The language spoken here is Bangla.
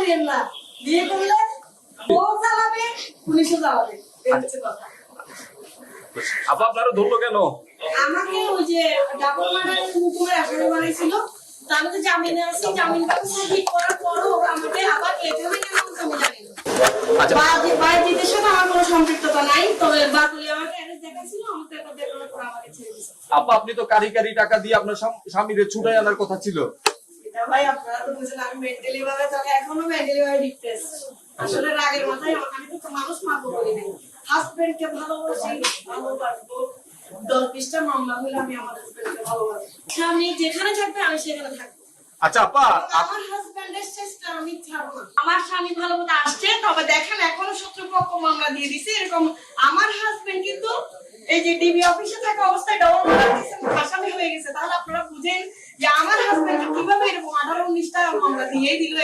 করিয়েন না, বিয়ে করলে ও জ্বালাবে, পুলিশও জ্বালাবে, এই হচ্ছে কথা। আপা আপনারা ধরলো কেন? আমাকে ওই যে ডাবল মার্ডারের হুকুমের আসামি বানাইছিল, তো আমি তো জামিনে আছি, জামিনটা সাবমিট করার পরও আমাকে আবার এখানে কেন আমি জানি না। আচ্ছা বাড়ির সাথে আমার কোনো সম্পৃক্ততা নাই, তবে বাকুলি আমাকে অ্যারেস্ট দেখাইছিল, আমাকে পেপার দেখানোর পর আমাকে ছেড়ে দিয়েছে। আপা আপনি তো কারি কারি টাকা দিয়ে আপনার স্বামীরে ছুটাই আনার কথা ছিল। এটা ভাই আপনারা তো বুঝেন আমি মেন্টালি ভাবে তাহলে এখনো মেন্টালি ভাবে ডিপ্রেস। আসলে রাগের মাথায় আমি তো মানুষ মারবো বলি নাই, হাজবেন্ডকে ভালোবাসি, ভালোবাসবো, 10-20টা মামলা হলে আমি আমার হাজবেন্ডকে ভালোবাসি, স্বামী যেখানে থাকবে আমি সেখানে থাকবো। আচ্ছা আপা আমার হাজবেন্ডের চেষ্টা আমি ছাড়বো না। আমার স্বামী ভালো মতো আসছে, তবে দেখেন এখনো শত্রুপক্ষ মামলা দিয়ে দিছে এরকম। আমার হাজবেন্ড কিন্তু এই যে ডিবি অফিসে থাকা অবস্থায় ডবল মার্ডার কেসে আসামি হয়ে গেছে, তাহলে আপনারা বুঝেন যে আমার হাজবেন্ড কিভাবে এরকম 18-19টা মামলা দিয়ে দিল।